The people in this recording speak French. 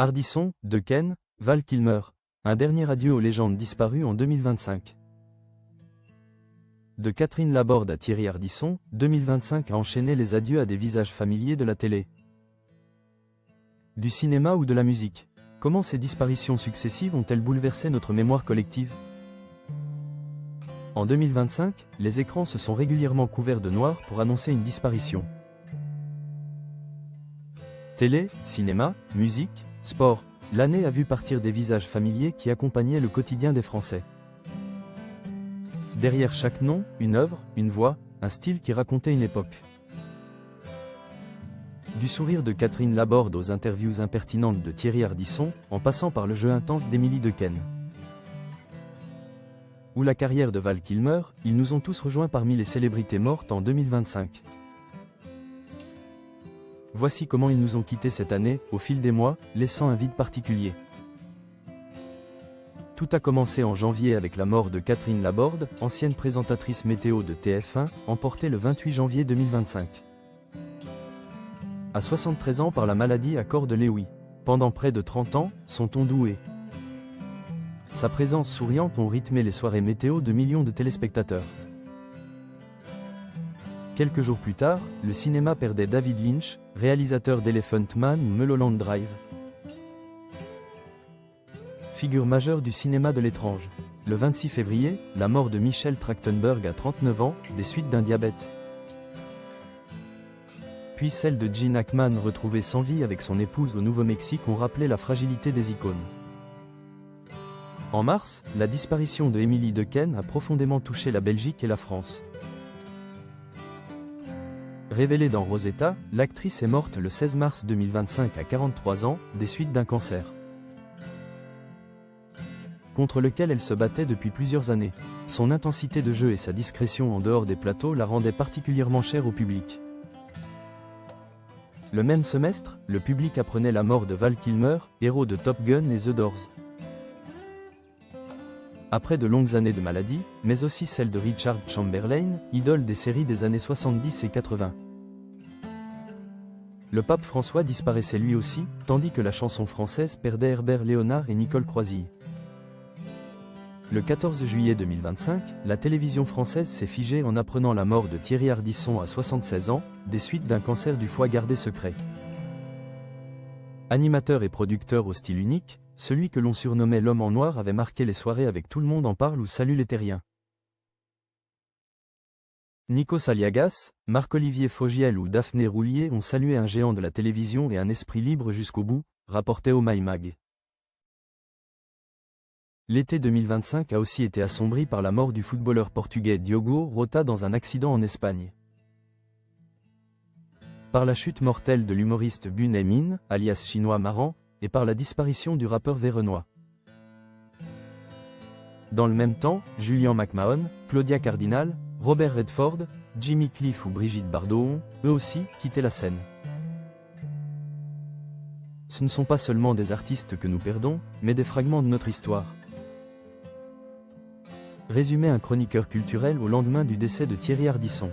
Ardisson, de Ken, Val Kilmer. Un dernier adieu aux légendes disparues en 2025. De Catherine Laborde à Thierry Ardisson, 2025 a enchaîné les adieux à des visages familiers de la télé, du cinéma ou de la musique. Comment ces disparitions successives ont-elles bouleversé notre mémoire collective? En 2025, les écrans se sont régulièrement couverts de noir pour annoncer une disparition. Télé, cinéma, musique, sport, l'année a vu partir des visages familiers qui accompagnaient le quotidien des Français. Derrière chaque nom, une œuvre, une voix, un style qui racontait une époque. Du sourire de Catherine Laborde aux interviews impertinentes de Thierry Ardisson, en passant par le jeu intense d'Émilie Dequesne. Ou la carrière de Val Kilmer, ils nous ont tous rejoints parmi les célébrités mortes en 2025. Voici comment ils nous ont quittés cette année, au fil des mois, laissant un vide particulier. Tout a commencé en janvier avec la mort de Catherine Laborde, ancienne présentatrice météo de TF1, emportée le 28 janvier 2025. À 73 ans par la maladie à corps de Lewy. Pendant près de 30 ans, son ton doux et sa présence souriante ont rythmé les soirées météo de millions de téléspectateurs. Quelques jours plus tard, le cinéma perdait David Lynch, réalisateur d'Elephant Man ou Mulholland Drive. Figure majeure du cinéma de l'étrange. Le 26 février, la mort de Michel Trachtenberg à 39 ans, des suites d'un diabète. Puis celle de Gene Hackman retrouvée sans vie avec son épouse au Nouveau-Mexique ont rappelé la fragilité des icônes. En mars, la disparition de Émilie Dequesne a profondément touché la Belgique et la France. Révélée dans Rosetta, l'actrice est morte le 16 mars 2025 à 43 ans, des suites d'un cancer, contre lequel elle se battait depuis plusieurs années. Son intensité de jeu et sa discrétion en dehors des plateaux la rendaient particulièrement chère au public. Le même semestre, le public apprenait la mort de Val Kilmer, héros de Top Gun et The Doors. Après de longues années de maladie, mais aussi celle de Richard Chamberlain, idole des séries des années 70 et 80. Le pape François disparaissait lui aussi, tandis que la chanson française perdait Herbert Léonard et Nicole Croisille. Le 14 juillet 2025, la télévision française s'est figée en apprenant la mort de Thierry Ardisson à 76 ans, des suites d'un cancer du foie gardé secret. Animateur et producteur au style unique, celui que l'on surnommait l'homme en noir avait marqué les soirées avec Tout le monde en parle ou Salut les terriens. Nikos Aliagas, Marc-Olivier Fogiel ou Daphné Roulier ont salué un géant de la télévision et un esprit libre jusqu'au bout, rapportait au MyMag. L'été 2025 a aussi été assombri par la mort du footballeur portugais Diogo Rota dans un accident en Espagne. Par la chute mortelle de l'humoriste Bunyai Min, alias Chinois Marrant, et par la disparition du rappeur Véronois. Dans le même temps, Julian McMahon, Claudia Cardinal, Robert Redford, Jimmy Cliff ou Brigitte Bardot ont, eux aussi, quitté la scène. Ce ne sont pas seulement des artistes que nous perdons, mais des fragments de notre histoire. Résumé un chroniqueur culturel au lendemain du décès de Thierry Ardisson.